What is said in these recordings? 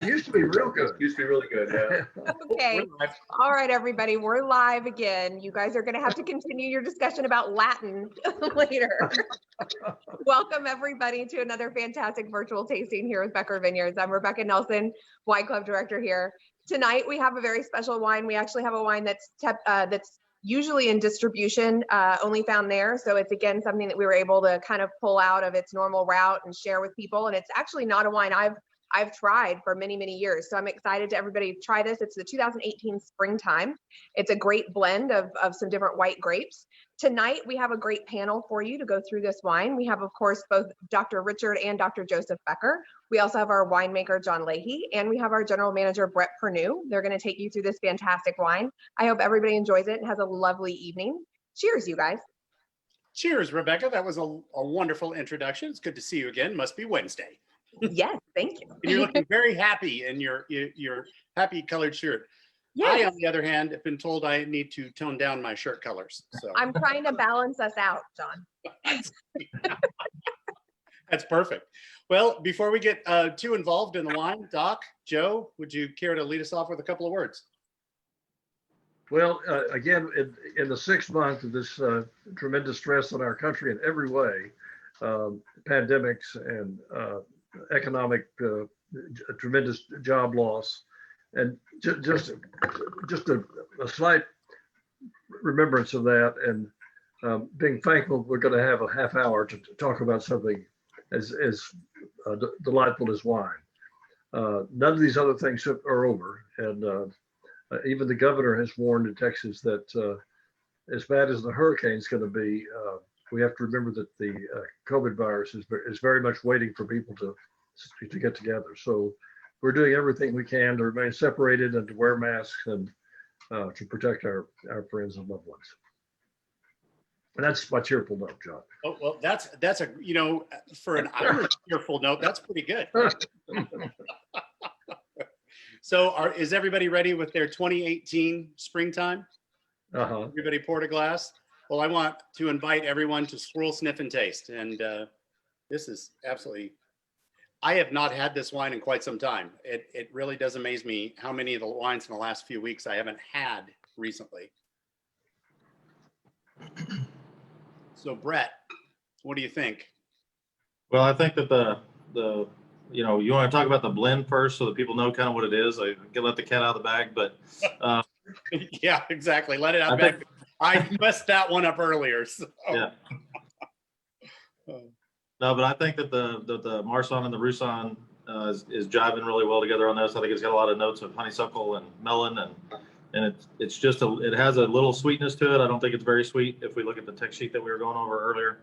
Used to be real good. Used to be really good, yeah. Okay. All right, everybody, we're live again. You guys are going to have to continue your discussion about Latin later. Welcome, everybody, to another fantastic virtual tasting here with Becker Vineyards. I'm Rebecca Nelson, Wine Club Director here. Tonight, we have a very special wine. We actually have a wine that's usually in distribution, only found there. So it's, again, something that we were able to kind of pull out of its normal route and share with people. And it's actually not a wine I've tried for many, many years. So I'm excited to everybody try this. It's the 2018 Springtime. It's a great blend of some different white grapes. Tonight, we have a great panel for you to go through this wine. We have, of course, both Dr. Richard and Dr. Joseph Becker. We also have our winemaker, Jon Leahy, and we have our general manager, Bret Perrenoud. They're going to take you through this fantastic wine. I hope everybody enjoys it and has a lovely evening. Cheers, you guys. Cheers, Rebecca. That was a wonderful introduction. It's good to see you again. Must be Wednesday. Yes, thank you. And you're looking very happy in your happy colored shirt. Yes. I, on the other hand, have been told I need to tone down my shirt colors. So I'm trying to balance us out, John. That's perfect. Well, before we get too involved in the wine, Doc, Joe, would you care to lead us off with a couple of words? Well, again, in the 6th month of this tremendous stress on our country in every way, pandemics and economic tremendous job loss, and just a slight remembrance of that, and being thankful we're going to have a half hour to talk about something as delightful as wine. None of these other things are over, and even the governor has warned in Texas that as bad as the hurricane is going to be, we have to remember that the COVID virus is very much waiting for people to get together. So we're doing everything we can to remain separated and to wear masks and to protect our friends and loved ones. And that's my cheerful note, John. Oh, well, that's a, for an Irish cheerful note, that's pretty good. So is everybody ready with their 2018 springtime? Uh-huh. Everybody poured a glass? Well, I want to invite everyone to swirl, sniff, and taste. And this is absolutely, I have not had this wine in quite some time. It really does amaze me how many of the wines in the last few weeks I haven't had recently. So Bret, what do you think? Well, I think that the you want to talk about the blend first so that people know kind of what it is. I can let the cat out of the bag, but yeah, exactly. Let it out. I messed that one up earlier. So. Yeah. No, but I think that the Marsanne and the Roussanne is jiving really well together on this. I think it's got a lot of notes of honeysuckle and melon, and it's just it has a little sweetness to it. I don't think it's very sweet if we look at the text sheet that we were going over earlier.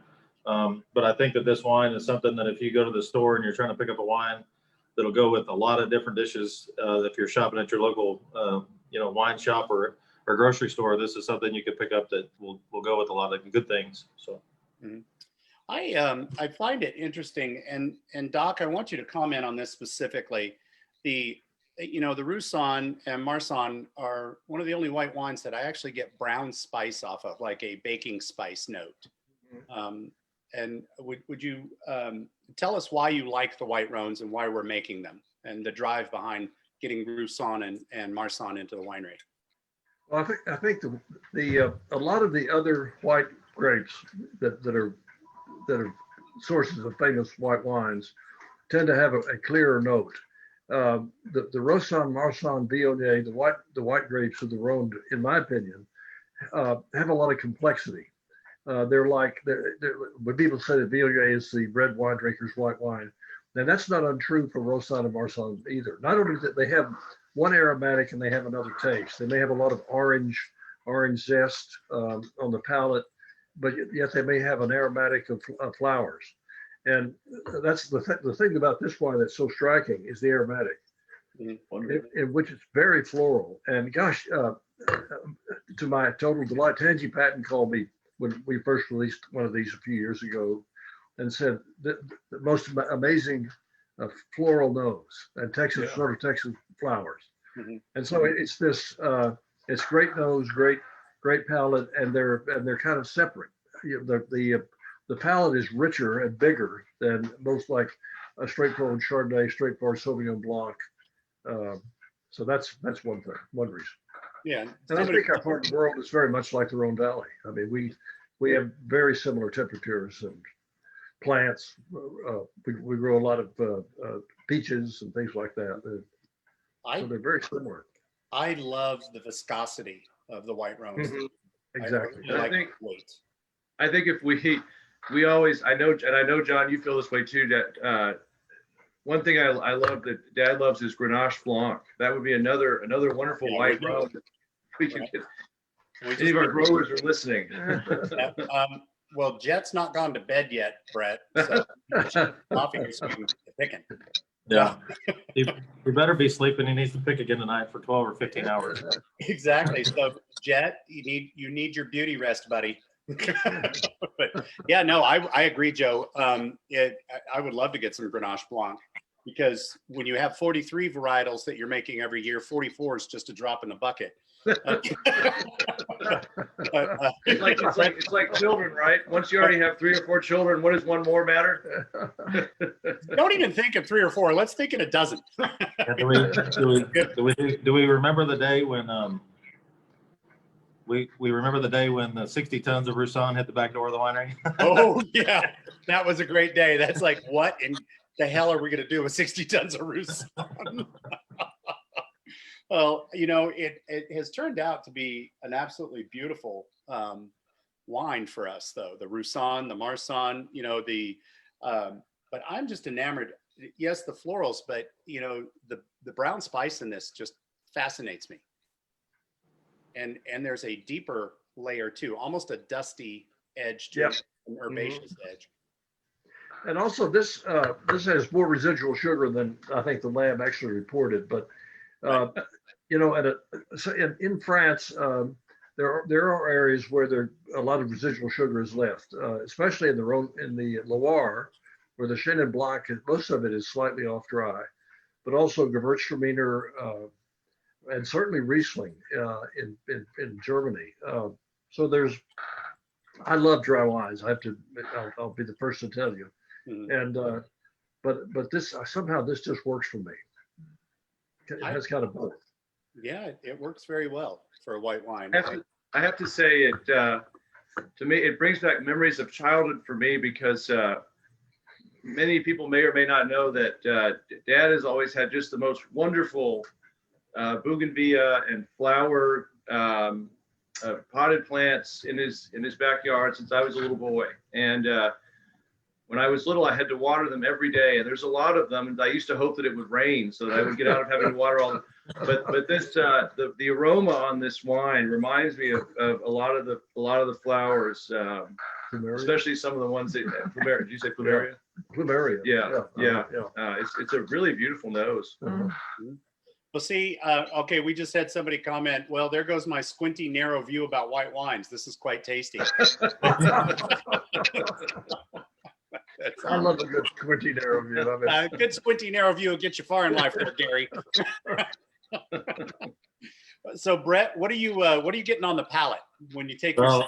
But I think that this wine is something that if you go to the store and you're trying to pick up a wine, that'll go with a lot of different dishes. If you're shopping at your local wine shop or grocery store, this is something you could pick up that will go with a lot of good things. So. Mm-hmm. I find it interesting, and Doc, I want you to comment on this specifically. The Roussanne and Marsanne are one of the only white wines that I actually get brown spice off of, like a baking spice note. And would you tell us why you like the white Rhones and why we're making them, and the drive behind getting Roussanne and Marsanne into the winery? Well, I think a lot of the other white grapes that are sources of famous white wines tend to have a clearer note. The Roussanne, Marsanne, Viognier, the white grapes of the Rhone, in my opinion, have a lot of complexity. They're when people say that Viognier is the red wine drinker's white wine, and that's not untrue for Roussanne and Marsanne either. Not only that they have one aromatic and they have another taste. They may have a lot of orange zest on the palate, but yet they may have an aromatic of flowers. And that's the thing about this wine that's so striking is the aromatic, in which it's very floral. And gosh, to my total delight, Tangy Patton called me when we first released one of these a few years ago and said the most amazing floral nose and Texas, sort of Texas flowers. Mm-hmm. And so it's this, it's great nose, great palate, and they're kind of separate. The palate is richer and bigger than most, like a straightforward Chardonnay, straightforward Sauvignon Blanc, So that's one thing, one reason. Yeah. And I think our part of the world is very much like the Rhone Valley. I mean, we have very similar temperatures and plants. We grow a lot of peaches and things like that. So they're very similar. I love the viscosity of the white Rhones. Exactly. I think if we always, I know, John, you feel this way too, that one thing I love that Dad loves is Grenache Blanc. That would be another wonderful white Rhone that we can get. Any of our growers are listening. Well, Jet's not gone to bed yet, Brett. So coffee is picking. Yeah. He better be sleeping. He needs to pick again tonight for 12 or 15 hours. Exactly. So Jet, you need your beauty rest, buddy. But yeah, no, I agree, Joe. I would love to get some Grenache Blanc, because when you have 43 varietals that you're making every year, 44 is just a drop in the bucket. It's like children, right? Once you already have 3 or 4 children, what does one more matter? Don't even think of 3 or 4. Let's think in a dozen. Do we remember the day when we remember the day when the 60 tons of Roussanne hit the back door of the winery? Oh yeah, that was a great day. That's like, what in the hell are we going to do with 60 tons of Roussanne? Well, it has turned out to be an absolutely beautiful wine for us, though. The Roussanne, the Marsanne, but I'm just enamored. Yes, the florals, but the brown spice in this just fascinates me. And there's a deeper layer too, almost a dusty edge to it, an herbaceous edge. And also this has more residual sugar than I think the lab actually reported, but in France, there are areas where a lot of residual sugar is left, especially in the Loire, where the Chenin Blanc, most of it is slightly off dry, but also Gewürztraminer, and certainly Riesling in Germany. So I love dry wines. I'll be the first to tell you. Mm-hmm. And but this somehow this just works for me. It has kind of both. Yeah, it works very well for a white wine. I have to say it, to me, it brings back memories of childhood for me, because many people may or may not know that Dad has always had just the most wonderful bougainvillea and flower potted plants in his backyard since I was a little boy. And when I was little, I had to water them every day, and there's a lot of them. And I used to hope that it would rain so that I would get out of having to water all. But this the aroma on this wine reminds me of a lot of the flowers, especially some of the ones that Plumeria. Did you say Plumeria? Plumeria. Yeah. It's a really beautiful nose. Mm-hmm. Well, see, okay, we just had somebody comment, well, there goes my squinty, narrow view about white wines. This is quite tasty. I love a good squinty, narrow view. Good squinty, narrow view will get you far in life there, Gary. So, Brett, what are you getting on the palate when you take your...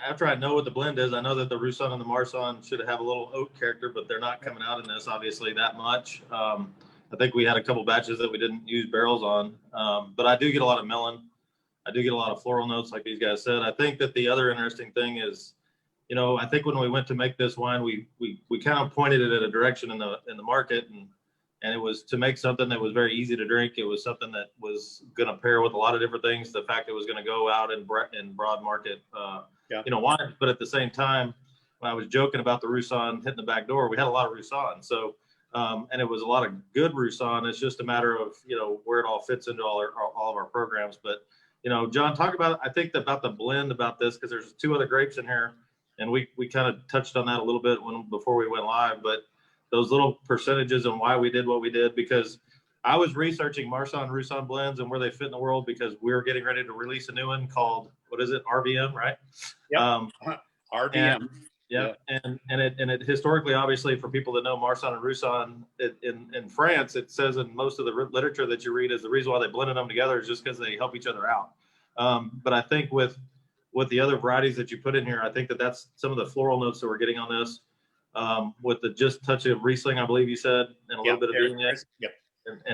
After I know what the blend is, I know that the Roussanne and the Marsanne should have a little oak character, but they're not coming out in this, obviously, that much. I think we had a couple batches that we didn't use barrels on, but I do get a lot of melon. I do get a lot of floral notes, like these guys said. I think that the other interesting thing is, I think when we went to make this wine, we kind of pointed it in a direction in the market, and it was to make something that was very easy to drink. It was something that was going to pair with a lot of different things. The fact it was going to go out in broad market, wine. But at the same time, when I was joking about the Roussanne hitting the back door, we had a lot of Roussanne. So, and it was a lot of good Roussanne. It's just a matter of, where it all fits into all of our programs. But, John, talk about, I think about the blend about this, because there's 2 other grapes in here. And we kind of touched on that a little bit before we went live, but those little percentages and why we did what we did, because I was researching Marsanne Roussanne blends and where they fit in the world, because we were getting ready to release a new one called, what is it? RVM, right? Yep. RVM. And it historically, obviously, for people that know Marsanne and Roussanne in France, it says in most of the literature that you read is the reason why they blended them together is just because they help each other out. But I think with the other varieties that you put in here, I think that's some of the floral notes that we're getting on this, with the just touch of Riesling, I believe you said, and a little bit of Viognier. Yep.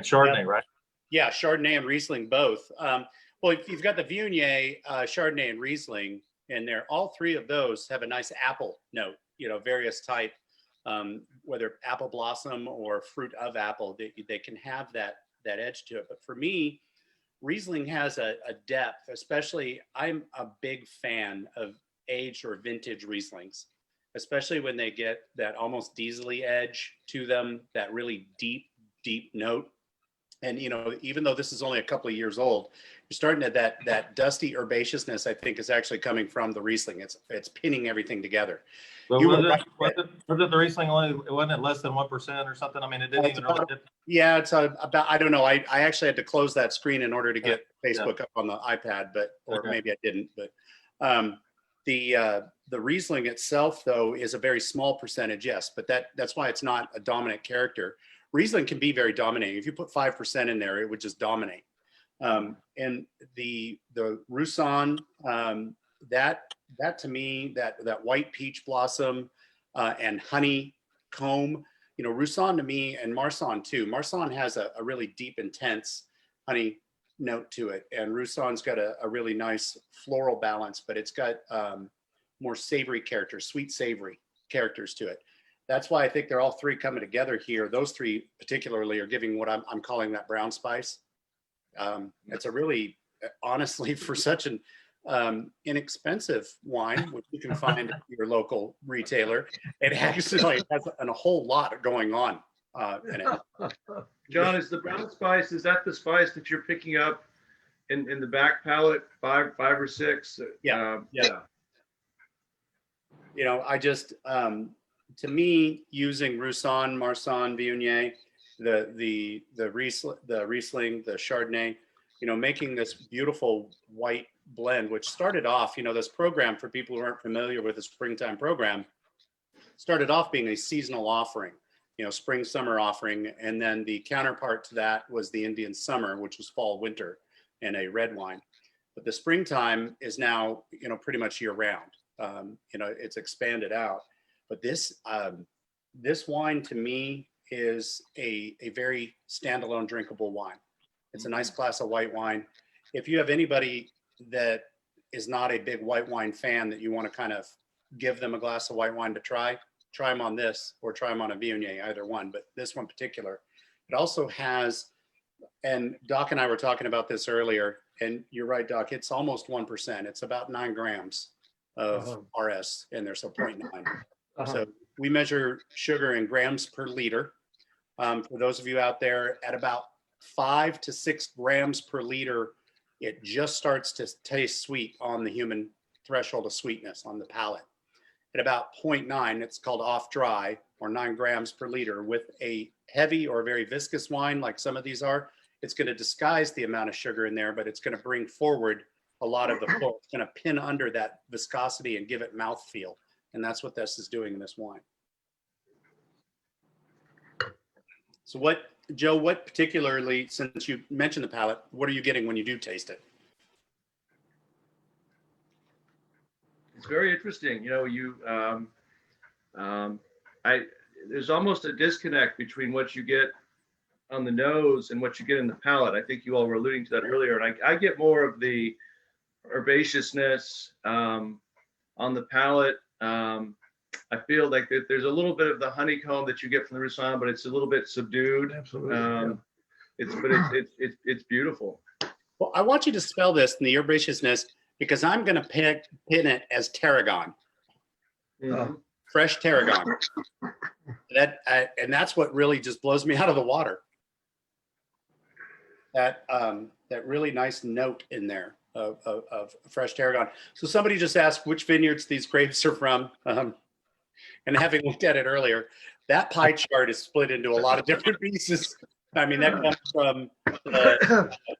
And Chardonnay, right? Yeah, Chardonnay and Riesling both. Well, if you've got the Viognier, Chardonnay, and Riesling in there, all three of those have a nice apple note, various type, whether apple blossom or fruit of apple, they can have that edge to it. But for me, Riesling has a depth, especially I'm a big fan of aged or vintage Rieslings, especially when they get that almost diesely edge to them, that really deep note. And, even though this is only a couple of years old, you're starting to that dusty herbaceousness, I think, is actually coming from the Riesling. It's pinning everything together. But You was were it, right. was it the Riesling only, wasn't it less than 1% or something? I mean, it didn't It's even really. about- Yeah, it's about, I don't know. I actually had to close that screen in order to get Facebook up on the iPad, or Okay. maybe I didn't. But the Riesling itself, though, is a very small percentage, yes. But that's why it's not a dominant character. Riesling can be very dominating. If you put 5% in there, it would just dominate. And the Roussanne, that to me, that white peach blossom and honeycomb, Roussanne to me, and Marsanne too. Marsanne has a really deep, intense honey note to it, and Roussanne's got a really nice floral balance, but it's got more savory characters, sweet savory characters to it. That's why I think they're all three coming together here. Those three particularly are giving what I'm calling that brown spice. It's a really, honestly, for such an inexpensive wine, which you can find at your local retailer, it actually has a whole lot going on in it. John, is the brown spice, is that the spice that you're picking up in the back palate, five or six? Yeah. Yeah. I just, to me, using Roussanne, Marsanne, Viognier, the Riesling, the Chardonnay, making this beautiful white blend, which started off, this program, for people who aren't familiar with the springtime program, started off being a seasonal offering, spring, summer offering. And then the counterpart to that was the Indian summer, which was fall, winter, and a red wine. But the springtime is now, pretty much year round. It's expanded out. But this wine to me is a very standalone drinkable wine. It's a nice glass of white wine. If you have anybody that is not a big white wine fan that you want to kind of give them a glass of white wine to try them on this, or try them on a Viognier, either one. But this one particular, it also has, and Doc and I were talking about this earlier, and you're right, Doc, it's almost 1%. It's about 9 grams of RS in there, so 0.9. So we measure sugar in grams per liter. For those of you out there, at about 5 to 6 grams per liter, it just starts to taste sweet on the human threshold of sweetness on the palate. At about 0.9, it's called off dry, or 9 grams per liter. With a heavy or very viscous wine like some of these are, it's going to disguise the amount of sugar in there, but it's going to bring forward a lot of the flow. It's going to pin under that viscosity and give it mouthfeel. And that's what this is doing in this wine. So Joe, what particularly, since you mentioned the palate, what are you getting when you do taste it? It's very interesting. There's almost a disconnect between what you get on the nose and what you get in the palate. I think you all were alluding to that earlier. And I get more of the herbaceousness on the palate. I feel like there's a little bit of the honeycomb that you get from the Roussanne, but it's a little bit subdued. Absolutely. It's beautiful. Well, I want you to spell this in the herbaceousness, because I'm going to pin it as tarragon, fresh tarragon. And that's what really just blows me out of the water. That really nice note in there of fresh tarragon. So somebody just asked which vineyards these grapes are from. And having looked at it earlier, that pie chart is split into a lot of different pieces. I mean, that comes from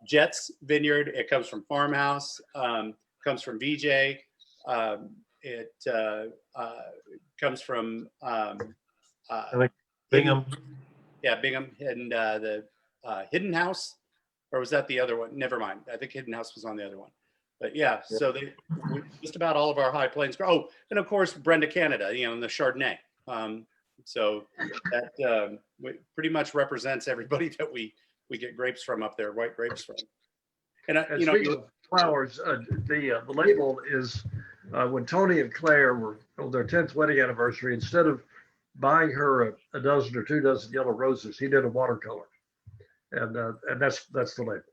Jet's Vineyard. It comes from Farmhouse. Comes from VJ. It comes from Bingham. Yeah, Bingham, and the Hidden House, or was that the other one? Never mind. I think Hidden House was on the other one. But yeah, so just about all of our High Plains. Oh, and of course Brenda Canada, and the Chardonnay. So that pretty much represents everybody that we we get grapes from up there, white grapes from. And And speaking of flowers, the label is when Tony and Claire were on their 10th wedding anniversary, instead of buying her a dozen or 2 dozen yellow roses, he did a watercolor. And that's the label.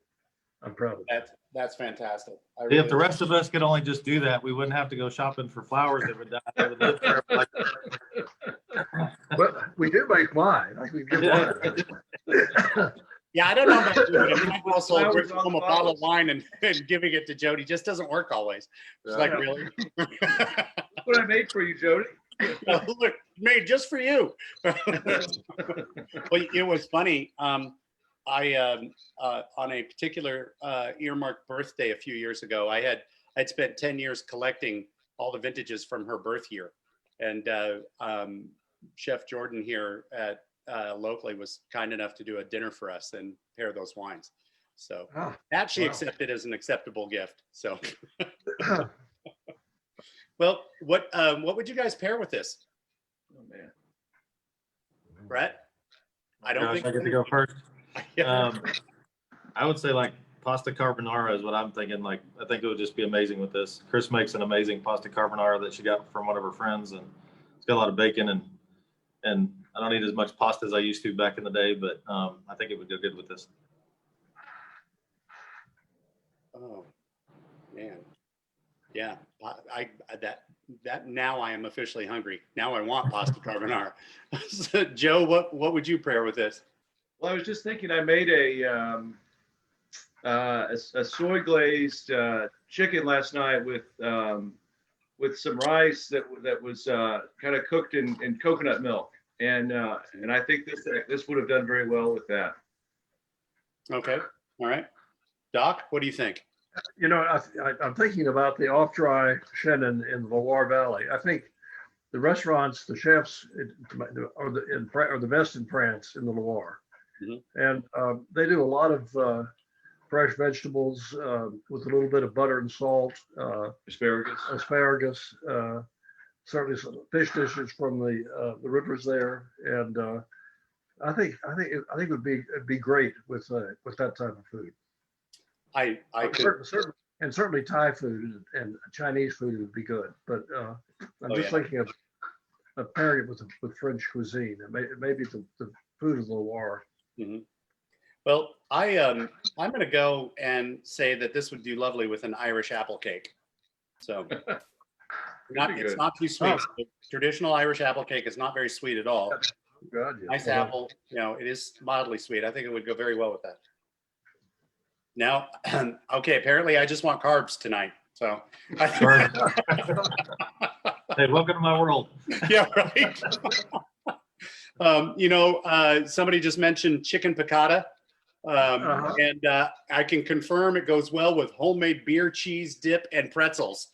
I'm proud of it. That's fantastic. If the rest of us could only just do that, we wouldn't have to go shopping for flowers that would die. They would live forever like But we do make wine. I think we give wine. Yeah, I don't know about you, but I also Flowers bringing on home the a bottle of bottles. wine and giving it to Jody just doesn't work always. It's like, Yeah. really? What I made for you, Jody. Look, made just for you. Well, it was funny. I on a particular earmarked birthday a few years ago, I'd spent 10 years collecting all the vintages from her birth year, and Chef Jordan here at locally was kind enough to do a dinner for us and pair those wines. So Ah, that she wow. accepted as an acceptable gift. So, well, what would you guys pair with this, Oh, man. Brett? I don't Gosh, think I get to go first. Yeah. I would say like pasta carbonara is what I'm thinking. Like, I think it would just be amazing with this. Chris makes an amazing pasta carbonara that she got from one of her friends, and it's got a lot of bacon, and I don't eat as much pasta as I used to back in the day, but I think it would go good with this. Oh, man. Yeah, I that now I am officially hungry. Now I want pasta carbonara. So, Joe, what would you pair with this? Well, I was just thinking I made a soy glazed chicken last night with some rice that was kind of cooked in coconut milk, and I think this would have done very well with that. Okay, all right. Doc, what do you think? You know, I'm thinking about the off-dry Chenin in the Loire Valley. I think the restaurants, the chefs are the best in France in the Loire. Mhm. And they do a lot of fresh vegetables with a little bit of butter and salt, asparagus, certainly some fish dishes from the rivers there. And I think it would be great with that type of food. I could, Certainly Thai food and Chinese food would be good, but I'm just thinking of pairing it with French cuisine. Maybe the food of the Loire. mhm. Well, I'm going to go and say that this would do lovely with an Irish apple cake. So it's not too sweet. Oh. The traditional Irish apple cake is not very sweet at all. God, yeah. Nice apple, it is mildly sweet. I think it would go very well with that. Now, okay, apparently I just want carbs tonight. So, Hey, welcome to my world. yeah, right. Somebody just mentioned chicken piccata. And I can confirm it goes well with homemade beer, cheese, dip, and pretzels.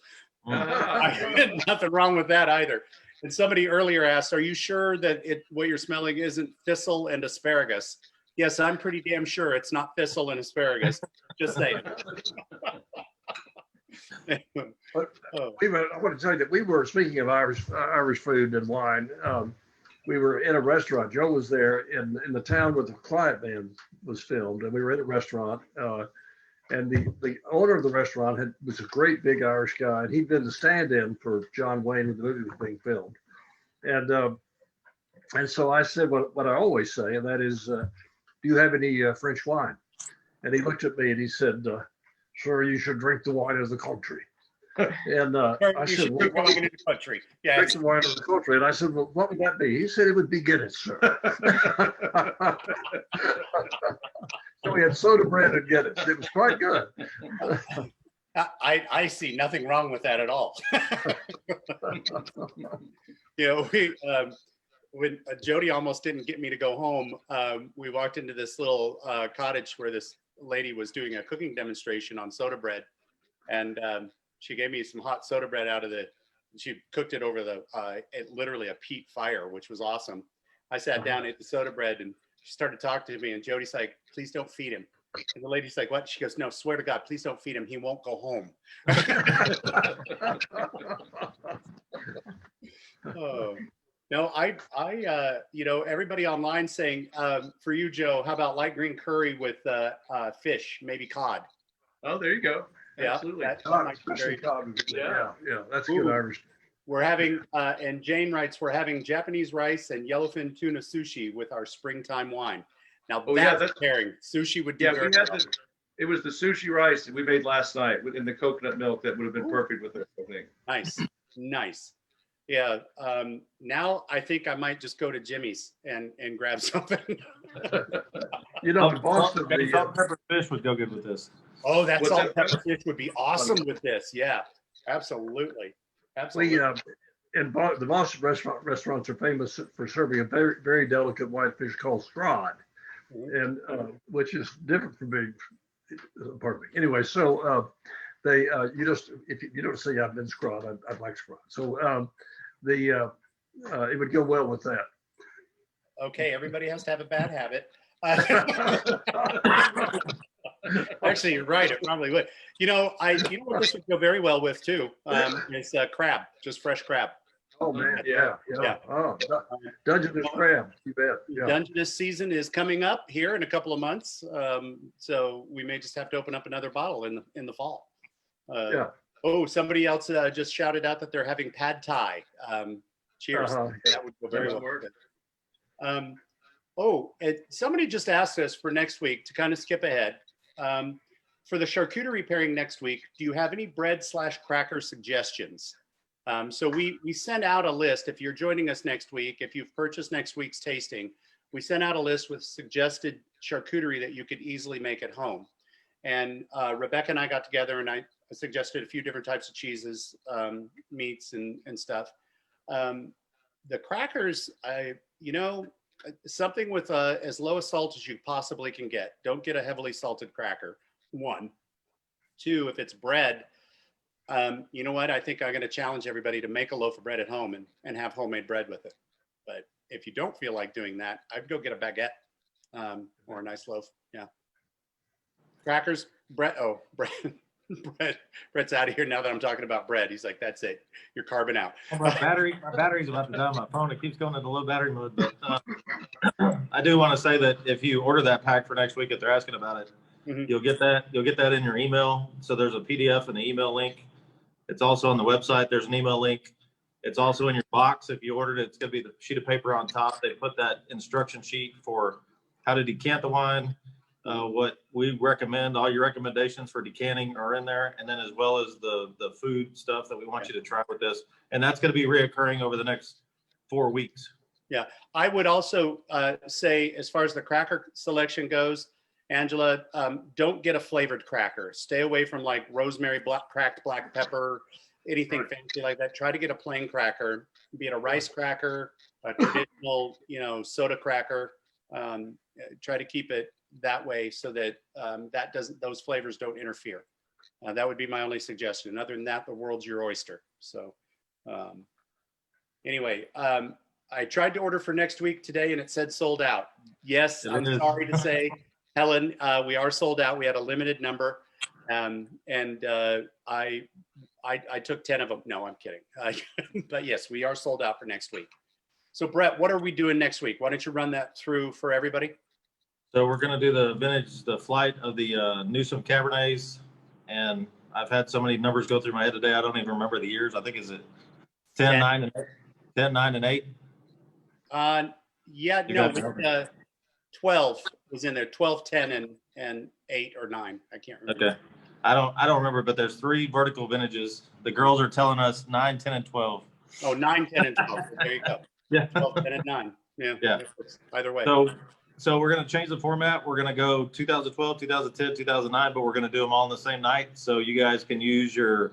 Nothing wrong with that either. And somebody earlier asked, are you sure that what you're smelling isn't thistle and asparagus? Yes, I'm pretty damn sure it's not thistle and asparagus. Just saying. I want to tell you that we were, speaking of Irish food and wine, we were in a restaurant. Joe was there in the town where the Client Man was filmed, and we were in a restaurant. And the owner of the restaurant was a great big Irish guy, and he'd been the stand-in for John Wayne when the movie was being filmed. And so I said what I always say, and that is, do you have any French wine? And he looked at me and he said, sir, you should drink the wine of the country. And I said, well, going into the country. Yeah, drink the wine of the country. And I said, well, what would that be? He said it would be Guinness, sir. So we had soda bread and Guinness. It was quite good. I see nothing wrong with that at all. When Jody almost didn't get me to go home, we walked into this little cottage where this lady was doing a cooking demonstration on soda bread, and she gave me some hot soda bread she cooked it over literally a peat fire, which was awesome. I sat down, ate the soda bread, and she started talking to me, and Jody's like, please don't feed him. And the lady's like, what? She goes, no, swear to God, please don't feed him. He won't go home. Oh, No, everybody online saying, for you, Joe, how about light green curry with fish, maybe cod? Oh, there you go. Yeah, Absolutely. that Cod, might be especially very. cod. Yeah. Yeah, that's good Ooh. Irish. We're having, and Jane writes, we're having Japanese rice and yellowfin tuna sushi with our springtime wine. Now Oh, yeah, that's pairing. Sushi would do Yeah, we very had well. this. It was the sushi rice that we made last night in the coconut milk that would have been Ooh. perfect with it, I think. Nice. Yeah. Now I think I might just go to Jimmy's and grab something. You know, in Boston, Salt and pepper fish would go good with this. Oh, that What's salt that? pepper fish would be awesome with this. Yeah, absolutely. we Absolutely. the Boston restaurants are famous for serving a very, very delicate white fish called scrod, and which is different from being, pardon me. Anyway, so they you just, if you don't say I've been scrod, I'd like scrod. So it would go well with that. Okay, everybody has to have a bad habit. Actually, you're right. It probably would. You know what this would go very well with too is crab, just fresh crab. Oh man, yeah. Yeah. Oh, Dungeness crab, you bet. Yeah. Dungeness season is coming up here in a couple of months, so we may just have to open up another bottle in the fall. Yeah. Oh, somebody else just shouted out that they're having pad thai. Cheers. That would go very well. And somebody just asked us for next week, to kind of skip ahead. For the charcuterie pairing next week, do you have any bread/cracker suggestions? So we sent out a list. If you're joining us next week, if you've purchased next week's tasting, we sent out a list with suggested charcuterie that you could easily make at home. And Rebecca and I got together and I suggested a few different types of cheeses, meats and stuff. The crackers, something with as low a salt as you possibly can get. Don't get a heavily salted cracker, one. Two, if it's bread, you know what? I think I'm going to challenge everybody to make a loaf of bread at home and have homemade bread with it. But if you don't feel like doing that, I'd go get a baguette or a nice loaf. Yeah. Crackers, bread. Oh, bread. Brett's out of here now that I'm talking about bread. He's like, that's it. You're carbon out. My battery's about to die on my phone. It keeps going into low battery mode. But I do want to say that if you order that pack for next week, if they're asking about it, you'll get that in your email. So there's a PDF and an email link. It's also on the website. There's an email link. It's also in your box. If you ordered it, it's going to be the sheet of paper on top. They put that instruction sheet for how to decant the wine. What we recommend, all your recommendations for decanting are in there, and then as well as the food stuff that we want you to try with this. And that's going to be reoccurring over the next 4 weeks. Yeah. I would also say, as far as the cracker selection goes, Angela, don't get a flavored cracker. Stay away from like rosemary, cracked black pepper, anything fancy like that. Try to get a plain cracker, be it a rice cracker, a traditional, soda cracker. Try to keep it that way so that those flavors don't interfere. That would be my only suggestion. Other than that, the world's your oyster. So anyway, I tried to order for next week today and it said sold out. Yes, I'm sorry to say, Helen, we are sold out. We had a limited number. I took 10 of them. No, I'm kidding. But yes, we are sold out for next week. So Brett, what are we doing next week? Why don't you run that through for everybody? So we're going to do the flight of the Newsom Cabernets. And I've had so many numbers go through my head today, I don't even remember the years. I think is it 10, 9, and 8? 10, 9, and 8? Yeah, no, 12 was in there. 12, 10, and 8 or 9. I can't remember. Okay. I don't remember, but there's 3 vertical vintages. The girls are telling us 9, 10, and 12. Oh, 9, 10, and 12. There you go. Yeah. 12, 10, and 9. Yeah. Either way. So we're going to change the format. We're going to go 2012, 2010, 2009, but we're going to do them all on the same night. So you guys can use your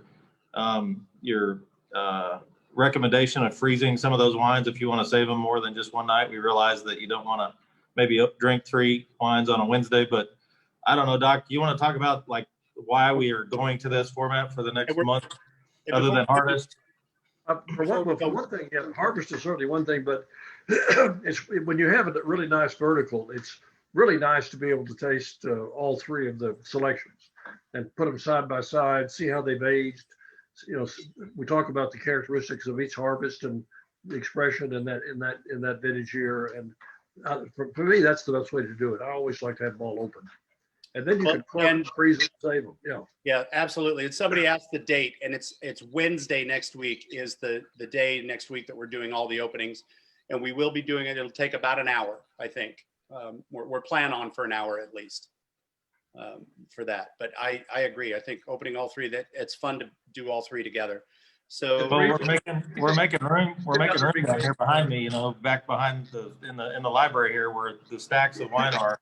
recommendation of freezing some of those wines if you want to save them more than just one night. We realize that you don't want to maybe drink 3 wines on a Wednesday, but I don't know, Doc, you want to talk about like why we are going to this format for the next month other than harvest? For one thing, harvest is certainly one thing, but it's when you have a really nice vertical, it's really nice to be able to taste all 3 of the selections and put them side by side, see how they've aged. We talk about the characteristics of each harvest and the expression in that vintage year. And for me, that's the best way to do it. I always like to have them all open, and then you Well, can carve and- and freeze and save them. Yeah. Yeah, absolutely. And somebody asked the date, and it's Wednesday next week is the day next week that we're doing all the openings, and we will be doing it. It'll take about an hour, I think. We're planning on for an hour at least for that. But I agree. I think opening all three, that it's fun to do all three together. So Well, we're making room down here behind me, back behind in the library here where the stacks of wine are.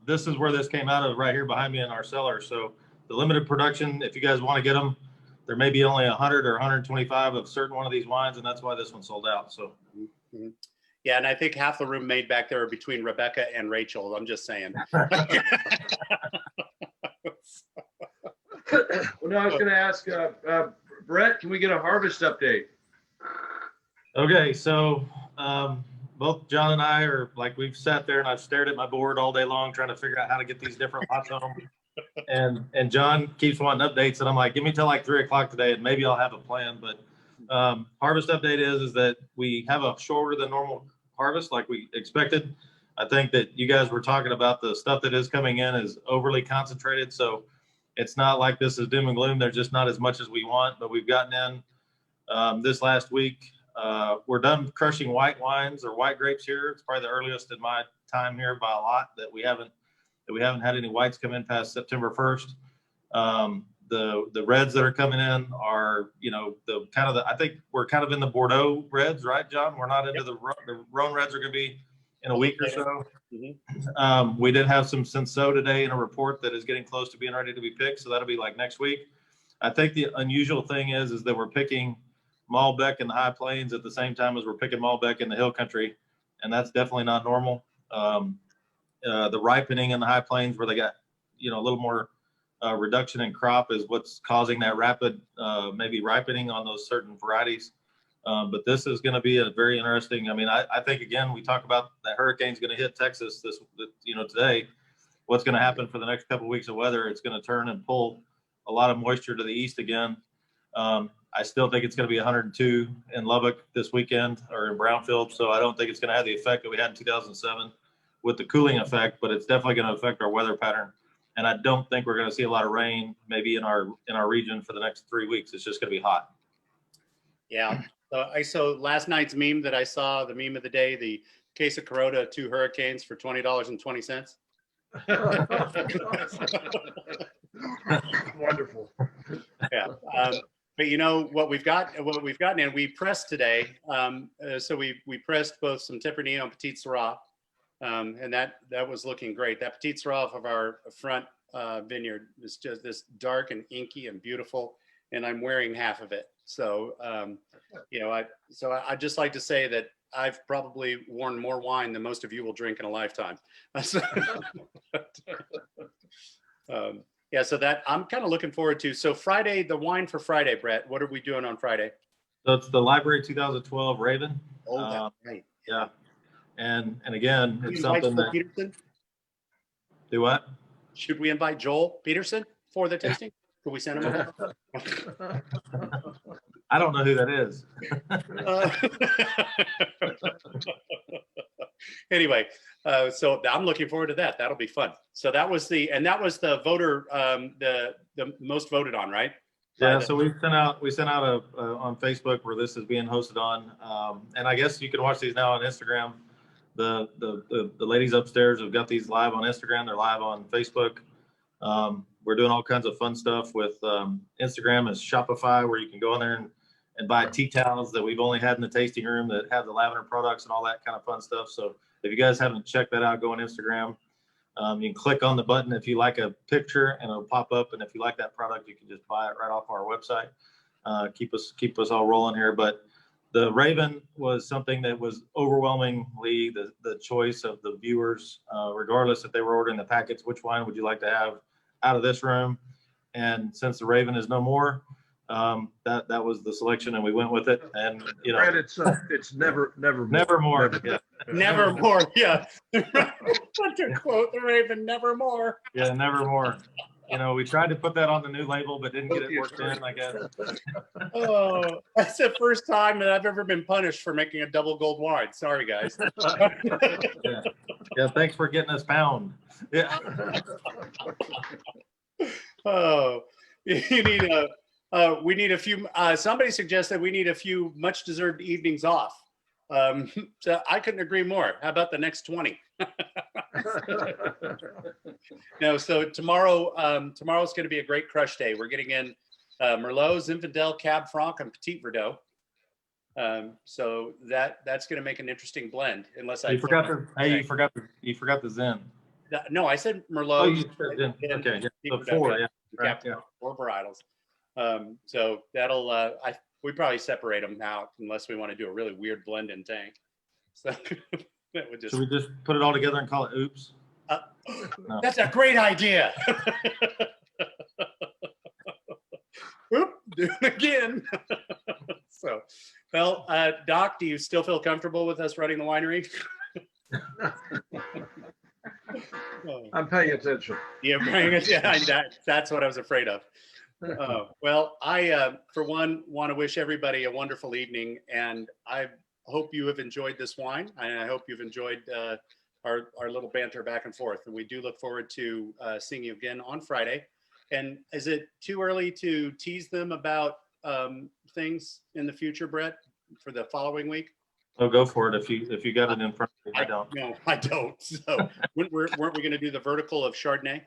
This is where this came out of, right here behind me in our cellar. So the limited production, if you guys want to get them, there may be only 100 or 125 of certain one of these wines, and that's why this one sold out. So yeah, and I think half the room made back there are between Rebecca and Rachel. I'm just saying. Well, no, I was going to ask Bret, can we get a harvest update? Okay, so both John and I are like, we've sat there and I've stared at my board all day long trying to figure out how to get these different lots home. And John keeps wanting updates, and I'm like, give me till like 3 o'clock today, and maybe I'll have a plan. But harvest update is that we have a shorter than normal harvest, like we expected. I think that you guys were talking about the stuff that is coming in is overly concentrated, so it's not like this is doom and gloom. There's just not as much as we want, but we've gotten in this last week. We're done crushing white wines or white grapes here. It's probably the earliest in my time here by a lot that we haven't had any whites come in past September 1st. The reds that are coming in are, I think we're kind of in the Bordeaux reds, right, John? We're not into the Rhone reds are going to be in a week or so. Mm-hmm. We did have some Cinsault today in a report that is getting close to being ready to be picked. So that'll be like next week. I think the unusual thing is that we're picking Malbec in the high plains at the same time as we're picking Malbec in the hill country. And that's definitely not normal. The ripening in the high plains where they got, a little more reduction in crop is what's causing that rapid maybe ripening on those certain varieties. But this is going to be a very interesting. I mean, I think, again, we talk about that hurricane's going to hit Texas today. What's going to happen for the next couple of weeks of weather? It's going to turn and pull a lot of moisture to the east again. I still think it's going to be 102 in Lubbock this weekend or in Brownfield. So I don't think it's going to have the effect that we had in 2007 with the cooling effect, but it's definitely going to affect our weather pattern. And I don't think we're going to see a lot of rain maybe in our region for the next 3 weeks. It's just going to be hot. Yeah. I saw last night's meme that I saw, the meme of the day, the case of Corona, 2 hurricanes for $20.20. Wonderful. Yeah. But what we've gotten in, we pressed today. So we pressed both some Tempranillo and Petit Syrah. And that was looking great. That Petit Syrah of our front vineyard is just this dark and inky and beautiful. And I'm wearing half of it. So, I'd just like to say that I've probably worn more wine than most of you will drink in a lifetime. So that I'm kind of looking forward to. So Friday, the wine for Friday, Bret, what are we doing on Friday? So it's the Library 2012 Raven. Oh, that's right. Yeah. And again, it's Invite something Joel that Peterson? do what? Should we invite Joel Peterson for the tasting? Could we send him over? I don't know who that is. Anyway, so I'm looking forward to that. That'll be fun. So that was the voter, the most voted on, right? Yeah. So we sent out on Facebook where this is being hosted on, and I guess you can watch these now on Instagram. The ladies upstairs have got these live on Instagram. They're live on Facebook. We're doing all kinds of fun stuff with Instagram and Shopify, where you can go in there and buy tea towels that we've only had in the tasting room that have the lavender products and all that kind of fun stuff. So if you guys haven't checked that out, go on Instagram. You can click on the button if you like a picture and it'll pop up. And if you like that product, you can just buy it right off our website. Keep us all rolling here. But the Raven was something that was overwhelmingly the choice of the viewers, regardless if they were ordering the packets, which wine would you like to have out of this room? And since the Raven is no more, that was the selection, and we went with it. And Brad, it's never more. never more. Yeah. Never more. Yeah. What to quote the Raven, never more. Yeah, never more. You know, we tried to put that on the new label, but didn't get it worked in, I guess. Oh, that's the first time that I've ever been punished for making a double gold wine. Sorry, guys. Yeah. Yeah, thanks for getting us pound. Yeah. Oh, you need we need a few, somebody suggested we need a few much deserved evenings off. So I couldn't agree more. How about the next 20? No, so tomorrow's going to be a great crush day. We're getting in Merlot, Zinfandel, Cab Franc, and Petit Verdot. So that's going to make an interesting blend. Unless You forgot the Zen. No, I said Oh, Merlot. you said Zen. Okay, yeah. Petit So Verdot, 4, yeah. yeah. Right, Yeah, yeah. 4 varietals. So that'll we probably separate them out unless we want to do a really weird blend in tank. So that would just. Should we just put it all together and call it oops? No. That's a great idea. Oop, do it again. So, well, Doc, do you still feel comfortable with us running the winery? I'm paying attention. Yeah, bring it. Yeah, that's what I was afraid of. Well, I, for one, want to wish everybody a wonderful evening, and I hope you have enjoyed this wine, and I hope you've enjoyed our little banter back and forth. And we do look forward to seeing you again on Friday. And is it too early to tease them about things in the future, Brett, for the following week? Oh, go for it if you got it in front of you. I don't. No, I don't. So weren't we going to do the vertical of Chardonnay?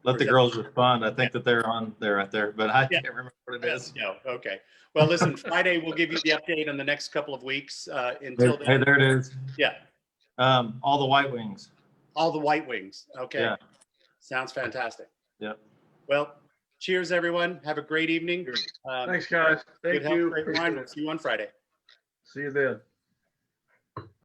Let the girls respond. I think that they're on there right there, but I can't remember what it is. No, okay. Well, listen, Friday we'll give you the update on the next couple of weeks. Until then, Hey, there it is. yeah, All the white wings. all the white wings. Okay, Yeah. Sounds fantastic. Yeah. Well, cheers, everyone. Have a great evening. Thanks, guys. Good Thank health, you. great wine. We'll see you on Friday. See you then.